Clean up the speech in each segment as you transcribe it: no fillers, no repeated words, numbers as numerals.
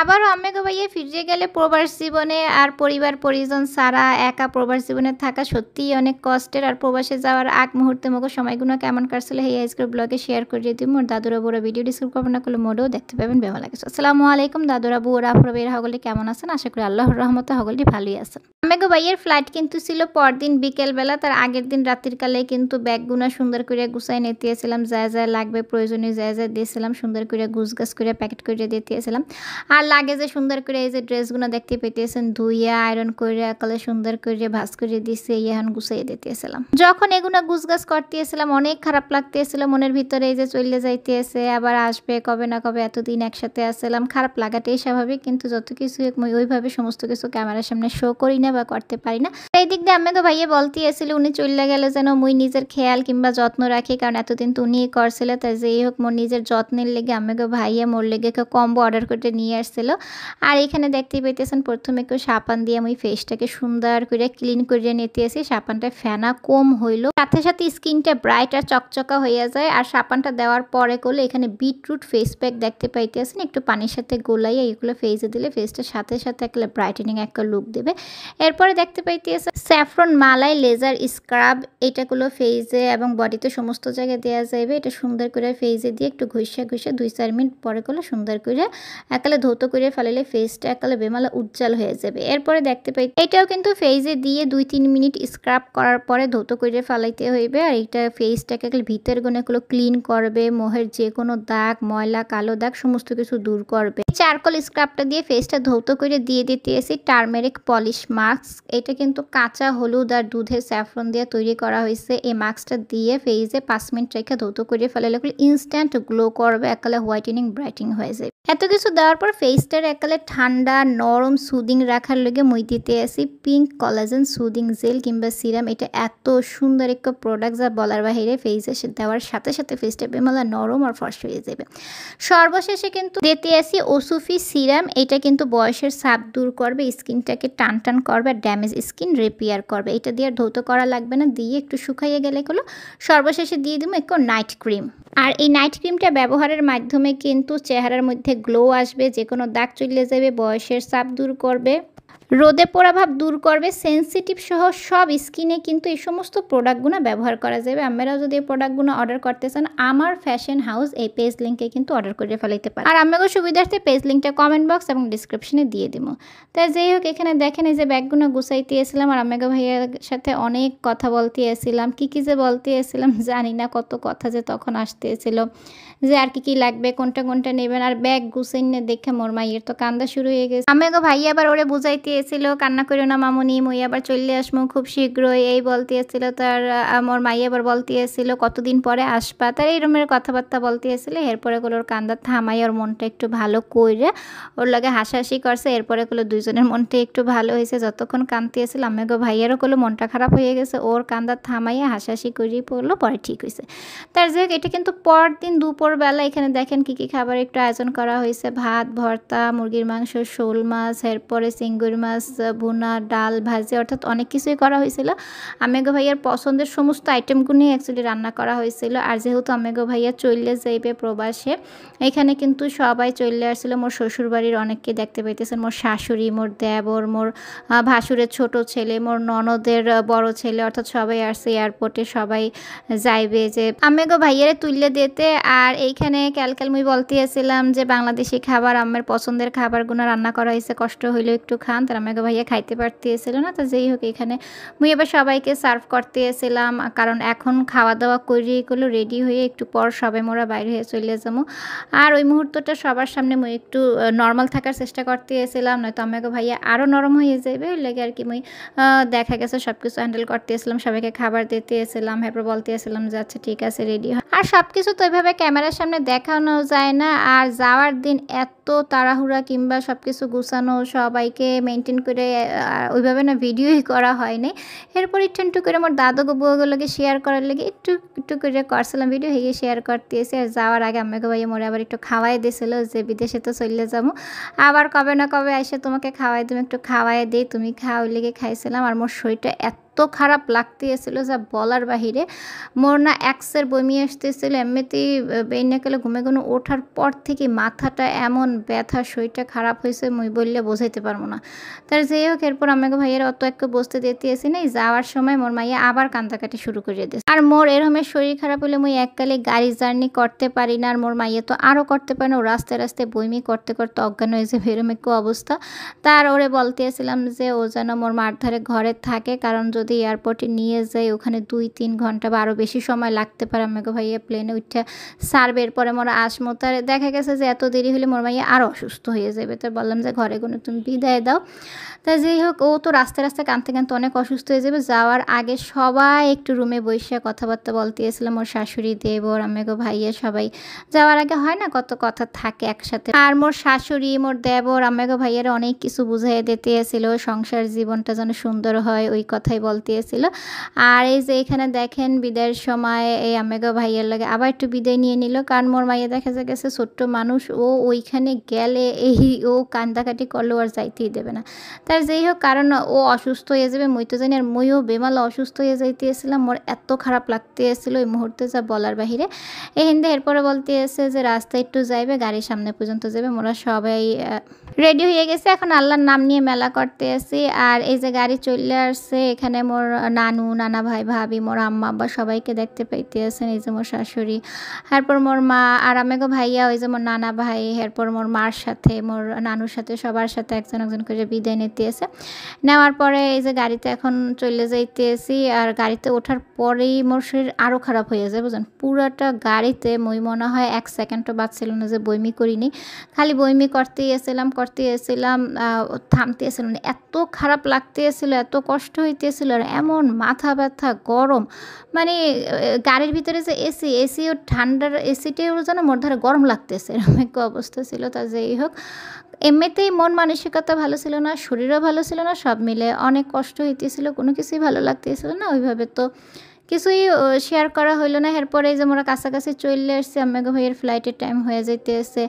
আবারও আম্মেগো ভাইয়া ফিরে গেলে প্রবাস জীবনে আর পরিবার পরিজন ছাড়া একা প্রবাস জীবনে থাকা সত্যিই অনেক কষ্টের। আর প্রবাসে যাওয়ার আগ মুহূর্তে মগো সময়গুলো কেমন কাটছিল এই আজকের ব্লগে শেয়ার করে দিই। মোর দাদুরা বুড়া ভিডিও ডিসক্রিপ করবো না করলে মোডেও দেখতে পাবেন ভালো লাগে। আসসালামু আলাইকুম দাদুরা বুড়া আপুরা বের হগলে কেমন আছেন? আশা করি আল্লাহর রহমতে হগলটি ভালোই আছেন। আম্মেগো ভাইয়ের ফ্লাইট কিন্তু ছিল পরদিন বিকেলবেলা, তার আগের দিন রাতের কালে কিন্তু ব্যাগগুনা সুন্দর করে গুছাই নিতেছিলাম, যা যা লাগবে প্রয়োজনীয় যা যা দিয়েছিলাম সুন্দর করে গুছগাছ করে প্যাকেট করে দিতেছিলাম। আর লাগেজে সুন্দর করে এই যে ড্রেসগুলো দেখতে পেতেছেন ধুইয়া আয়রন করে একালে সুন্দর করে ভাঁজ করে দিছে, এখন গুছাই দিতেছিলাম। যখন এগুলো গুছগাছ করতেছিলাম অনেক খারাপ লাগতেছিল মনের ভিতরে, এই যে চলে যাইতেছে আবার আসবে কবে না কবে, এতদিন একসাথে আসছিলাম, খারাপ লাগাটাই স্বাভাবিক। কিন্তু যত কিছু ওইভাবে সমস্ত কিছু ক্যামেরার সামনে শো করি না বা করতে পারি না। এই দিক দিয়ে আম্মেগো ভাইয়া বলতে এসেছিল উনি চলে গেলে যেন মুই নিজের খেয়াল কিংবা যত্ন রাখি, কারণ এতদিন তো উনিই করছিল। তাই যেই হোক মোর নিজের যত্নের লেগে আম্মেগো ভাইয়া মোর লেগে কম্বো অর্ডার করে নিয়ে আসছিল। আর এখানে দেখতেই পাইতেছেন প্রথমে একটু সাবান দিয়ে আমি ফেসটাকে সুন্দর করে ক্লিন করে নিতে আসি। সাবানটা ফেনা কম হইলো, সাথে সাথে স্কিনটা ব্রাইট আর চকচকা হয়ে যায়। আর সাবানটা দেওয়ার পরে করলে এখানে বিটরুট ফেস প্যাক দেখতে পাইতেছেন, একটু পানির সাথে গোলাইয়া এগুলো ফেসে দিলে ফেসটার সাথে সাথে একটা ব্রাইটেনিং একটা লুক দেবে। এরপরে দেখতে পাইতেছে স্যাফরন মালাই লেজার স্ক্রাব, এটাগুলো ফেসে এবং বডিতে সমস্ত জায়গায় দেওয়া যাবে। এটা সুন্দর করে ফেসে দিয়ে একটু ঘষে 2-4 মিনিট পরে করলে সুন্দর করে একালে ধৌত করে ফেলালে ফেসটা একালে বেমালা উজ্জ্বল হয়ে যাবে। এরপরে দেখতে পাই এটাও কিন্তু ফেসে দিয়ে 2-3 মিনিট স্ক্রাব করার পরে ধৌত করে ফেলাইতে হইবে। আর এটা ফেসটাকে ভিতর গুণেগুলো ক্লিন করবে, মোহের যে কোনো দাগ ময়লা কালো দাগ সমস্ত কিছু দূর করবে। চারকোল স্ক্রাবটা দিয়ে ফেসটা ধৌত করে দিয়ে দিতে এসি টার্মেরিক পলিশ মাস্ক, এটা কিন্তু কাঁচা হলুদ আর দুধের স্যাফরন দিয়ে তৈরি করা হয়েছে। এই মাস্কটা দিয়ে ফেসে 5 মিনিট রেখে ধৌত করে ফেলালে ইনস্ট্যান্ট গ্লো করবে, একালে হোয়াইটেনিং ব্রাইটিং হয়ে যায়। এত কিছু দেওয়ার পর ফেসটার একালে ঠান্ডা নরম সুদিং রাখার লগে মুই দিতে আসি পিঙ্ক কোলাজেন সুদিং জেল কিংবা সিরাম। এটা এত সুন্দর একটা প্রোডাক্ট যা বলার বাহিরে, ফেসে দেওয়ার সাথে সাথে ফেসটা বেমালা নরম আর ফর্স হয়ে যাবে। সর্বশেষে কিন্তু দিতে আসি ওসুফি সিরাম, এটা কিন্তু বয়সের ছাপ দূর করবে, স্কিনটাকে টান টান করবে, ড্যামেজ স্কিন রিপেয়ার করবে। এটা দিয়ে আর ধৌত করা লাগবে না, দিয়ে একটু শুকাইয়ে গেলে হলো। সর্বশেষে দিয়ে দিব একটু নাইট ক্রিম। আর এই নাইট ক্রিমটা ব্যবহারের মাধ্যমে কিন্তু চেহারার মধ্যে গ্লো আসবে, যে কোনো দাগ চলে যাবে, বয়সের ছাপ দূর করবে, রোদে পোড়া ভাব দূর করবে, সেন্সিটিভ সহ সব স্কিনে কিন্তু এই সমস্ত প্রোডাক্টগুলো ব্যবহার করা যাবে। আপনারাও যদি এই প্রোডাক্টগুলো অর্ডার করতে চান আমার ফ্যাশন হাউস এই পেজ লিঙ্কে কিন্তু অর্ডার করে ফেলাইতে পারেন। আর আপনাদের সুবিধার্থে পেজ লিঙ্কটা কমেন্ট বক্স এবং ডিসক্রিপশনে দিয়ে দিব। তাই যাই হোক এখানে দেখেন এই যে ব্যাগগুলো গুছাইতে এসেছিলাম আর আম্মেগো ভাইয়ার সাথে অনেক কথা বলতে এসেছিলাম। কী যে বলতে এসেছিলাম জানি না, কত কথা যে তখন আসতে এসেছিল, যে আর কি লাগবে কোনটা কোনটা নেবেন। আর ব্যাগ গুছাইনে দেখে মোর মাইয়ের তো কান্দা শুরু হয়ে গেছে। আম্মেগো ভাইয়া আবার ওরে বুঝাইতে এসেছিল কান্না করো না মামুনি, মুই আবার চলে আসবো খুব শীঘ্রই এই বলতে এসেছিল। তার মোর মাইয়া আবার বলতে এসেছিল কতদিন পরে আসবা, তার এই রকমের কথাবার্তা বলতে এসেছিল। এরপরে ওর কান্দা থামাই ওর মনটা একটু ভালো করে ওর লাগে হাসাহাসি করছে। এরপরে দুইজনের মনটা একটু ভালো হয়েছে। যতক্ষণ কান্দতে এসেছিল আম্মেগো ভাইয়ারও মনটা খারাপ হয়ে গেছে, ওর কান্দা থামাইয়া হাসাহাসি করিয়ে পড়লো, পরে ঠিক হয়েছে। তার যাই হোক এটা কিন্তু পরদিন দুপুরবেলা এখানে দেখেন কি কি খাবার একটু আয়োজন করা হয়েছে, ভাত ভর্তা মুরগির মাংস শোল মাছ, এরপরে চিংড়ি মাছ ভুনা ডাল ভাজি, অর্থাৎ অনেক কিছুই করা হয়েছিল। আম্মেগো ভাইয়ার পছন্দের সমস্ত আইটেমগুলোই অ্যাকচুয়ালি রান্না করা হয়েছিল। আর যেহেতু আম্মেগো ভাইয়া চলে যাইবে প্রবাসে, এখানে কিন্তু সবাই চলে আসছিল। মোর শ্বশুরবাড়ির অনেককে দেখতে পাইতেছেন, মোর শাশুড়ি, মোর দেবর, মোর ভাসুরের ছোট ছেলে, মোর ননদের বড় ছেলে, অর্থাৎ সবাই আসছে এয়ারপোর্টে, সবাই যাইবে যে আম্মেগো ভাইয়ারে তুললে দিতে। আর এইখানে ক্যালকাল মুই বলতে আসছিলাম যে বাংলাদেশি খাবার আম্মের পছন্দের খাবারগুলো রান্না করা হয়েছে, কষ্ট হইলেও একটু খান। তার আম্মেগো ভাইয়া খাইতে পারতে এসেছিল না। তো যেই হোক এখানে মুই এবার সবাইকে সার্ভ করতে এসেছিলাম, কারণ এখন খাওয়া দাওয়া করিয়ে এগুলো রেডি হয়ে একটু পর সবাই মোরা বাইরে হয়ে চলে যাবো। আর ওই মুহূর্তটা সবার সামনে মুই একটু নর্মাল থাকার চেষ্টা করতে এসেছিলাম, নয়তো আম্মেগো ভাইয়া আরও নরম হয়ে যাবে। ওই লেগে আর কি মুই দেখা গেছে সব কিছু হ্যান্ডেল করতে এসেছিলাম, সবাইকে খাবার দিতে এসেছিলাম, এরপর বলতে এসেছিলাম যে আচ্ছা ঠিক আছে রেডি হয়। আর সব কিছু তো ওইভাবে ক্যামেরার সামনে দেখানো যায় না। আর যাওয়ার দিন এত তাড়াহুড়া কিংবা সব কিছু গুছানো সবাইকে মেনটেন করে ওইভাবে না ভিডিওই করা হয়নি। এরপর একটু করে আমার দাদু বউগুলোকে শেয়ার করার লেগে একটু একটু করে করছিলাম ভিডিও, হয়ে শেয়ার করতে এসে। আর যাওয়ার আগে আম্মেগো ভাইয়া মোরে আবার একটু খাওয়াই দিয়েছিল, যে বিদেশে তো চলে যাবো, আবার কবে না কবে এসে তোমাকে খাওয়াই, তুমি একটু খাওয়াই দিই, তুমি খাওয়াই লেগে খাইছিলাম। আর মোর শরীরটা এত খারাপ লাগতেছিল যা বলার বাহিরে। মোর না এক্সের বমি আসতেছিল, এমনিতেই বেইনাকালে ঘুমে ওঠার পর থেকে মাথাটা এমন ব্যথা, শরীরটা খারাপ হয়েছে মুই বললে বোঝাইতে পারবো না। তার যাই হোক, এরপর আমাকে ভাইয়ের অত একটু বসতে দিতেছি নাই। যাওয়ার সময় মোর মাইয়া আবার কান্দাকাটি শুরু করে দিয়েছে। আর মোর এরমের শরীর খারাপ হলে মুই এককালে গাড়ি জার্নি করতে পারি না, আর মোর মাইয়া তো আরও করতে পারে না। ও রাস্তায় রাস্তায় বমি করতে করতে অজ্ঞান হয়ে যাবে, এরম একটু অবস্থা। তার ওরে বলতেছিলাম যে ও যেন মোর মার ধারে ঘরে থাকে, কারণ যদি এয়ারপোর্টে নিয়ে যাই ওখানে 2-3 ঘন্টা বা আরও বেশি সময় লাগতে পারে। আমাকে ভাইয়া প্লেনে উঠে সারবে, এরপরে মোর আসমো। তার দেখা গেছে যে এত দেরি হলে মোর মাইয়া আরও অসুস্থ হয়ে যাবে। তো বললাম যে ঘরে তুমি বিদায় দাও। তা যাই হোক, ও তো রাস্তায় রাস্তায় কাঁদতে কাঁদতে অনেক অসুস্থ হয়ে যাবে। যাওয়ার আগে সবাই একটু রুমে বসে কথাবার্তা বলতেছিলাম, ওর শাশুড়ি, দেবর, আমাকে ভাইয়া সবাই। যাওয়ার আগে হয় না কত কথা থাকে একসাথে। আর মোর শাশুড়ি, মোর দেবর, আমাকে ভাইয়ারা অনেক কিছু বুঝাইয়া দিতেছিল, সংসার জীবনটা যেন সুন্দর হয় ওই কথাই বলতেছিল। আর এই যে এখানে দেখেন বিদায়ের সময় এই আমাকে ভাইয়ার লাগে আবার একটু বিদায় নিয়ে নিল, কারণ মোর মাইয়া দেখা গেছে ছোট্ট মানুষ, ও ওইখানে গেলে ও কান্দাকাটি করলেও আর যাইতেই দেবে না। তার যাই হোক, কারণ ও অসুস্থ হয়ে যাবে মুই তো জানি, আর মুইও বেমালা অসুস্থ হয়ে যাইতেছিলাম। মোর এত খারাপ লাগতেছিল এই মুহূর্তে যা বলার বাহিরে। এই হিন্দে এরপরে বলতে এসে যে রাস্তায় একটু যাইবে, গাড়ির সামনে পর্যন্ত যাবে। মোরা সবাই রেডি হয়ে গেছে, এখন আল্লাহর নাম নিয়ে মেলা করতে আসি। আর এই যে গাড়ি চলে আসছে, এখানে মোর নানা ভাই ভাবি, মোর আম্মা আব্বা সবাইকে দেখতে পাইতে আছেন। এই যে মোর শাশুড়ি, এরপর মোর মা, আর আমাকে ভাইয়া, ওই যে মোর নানা ভাই, এরপর মোর মার সাথে, মোর নানুর সাথে, সবার সাথে একজন একজন করে বিদায় নিতে এসে। নেওয়ার পরে এই যে গাড়িতে এখন চলে যাইতেছি, আর গাড়িতে ওঠার পরেই মোর শরীর আরও খারাপ হয়ে যায় বুঝলেন। পুরাটা গাড়িতে মই মনে হয় 1 সেকেন্ডও বাঁচছিল না যে বইমি করিনি, খালি বইমি করতেই এসেছিলাম থামতে এসেছিলাম না। এত খারাপ লাগতেছিল, এত কষ্ট হইতেছিল, আর এমন মাথা ব্যথা, গরম, মানে গাড়ির ভিতরে যে এসিও ঠান্ডার, এসিটাও যেন মোর ধারে গরম লাগতেছে, এরকম একটা অবস্থা ছিল। তা যাই হোক, এমনিতেই মন মানসিকতা ভালো ছিল না, শরীরও ভালো ছিল না, সব মিলে অনেক কষ্ট হইতেছিল, কোনো কিছুই ভালো লাগতেছিল না ওইভাবে। তো কিছুই শেয়ার করা হইলো না। এরপরে এই যে আমরা কাছাকাছি চলে আসছি, আম্মেগো ভাইয়ের ফ্লাইটের টাইম হয়ে যাইতে আছে।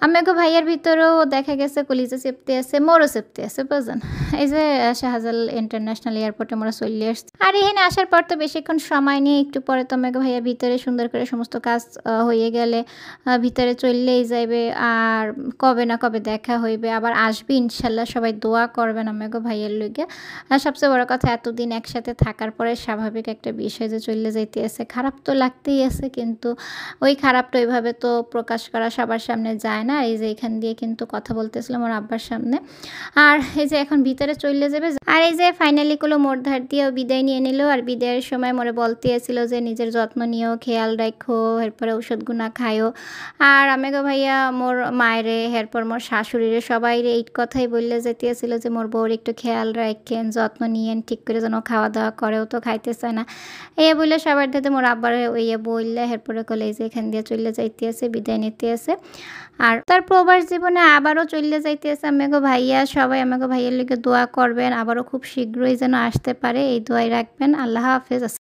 আম্মেগো ভাইয়ের ভিতরেও দেখা গেছে কলিজা চেপতে আছে, মোরও চেপতে আছে বুঝলেন। এই যে শাহজালাল ইন্টারন্যাশনাল এয়ারপোর্টে আমরা চলে আসছি। আর এখানে আসার পর তো বেশিক্ষণ সময় নিয়ে একটু পরে তো আম্মেগো ভাইয়ের ভিতরে সুন্দর করে সমস্ত কাজ হয়ে গেলে ভিতরে চললেই যাইবে। আর কবে না কবে দেখা হইবে, আবার আসবে ইনশাল্লাহ। সবাই দোয়া করবেন আম্মেগো ভাইয়ের লইগে। আর সবচেয়ে বড় কথা, এতদিন একসাথে থাকার পরে স্বাভাবিক একটা বিষয় যে চলে যাইতে আছে, খারাপ তো লাগতেই আছে, কিন্তু ওই খারাপটা ওইভাবে তো প্রকাশ করা সবার সামনে যায় না। এই যে এখান দিয়ে কিন্তু কথা বলতেছিলাম আমার আব্বার সামনে। আর এই যে এখন ভিতরে চলে যাবে। আর এই যে ফাইনালি গুলো মোর ধার দিয়েও বিদায় নিয়ে নিল। আর বিদায়ের সময় মোরে বলতেছিল যে নিজের যত্ন নিও, খেয়াল রাখো, এরপরে ওষুধগুনা খায়ও। আর আমেগো ভাইয়া মোর মায়েরে, এরপর মোর শাশুড়িরে, সবাইরে এই কথাই বললে যেতেছিল যে মোর বউর একটু খেয়াল রাখেন, যত্ন নিয়েন, ঠিক করে যেন খাওয়া দাওয়া করেও তো খাইতে চায় না। এই বললে সবার ধাতে মোর আব্বার ওইয়ে বললে, এরপরে কলে এই যে এখান দিয়ে চলে যাইতে আছে, বিদায় নিতে আছে। আর তার প্রবাস জীবনে আবারও চলে যাইতে আছে আমেগো ভাইয়া। সবাই আমেগো ভাইয়ের লিগে দোয়া করবেন, আবারও খুব শীঘ্রই যেন আসতে পারে, এই দোয়াই রাখবেন। আল্লাহ হাফেজ।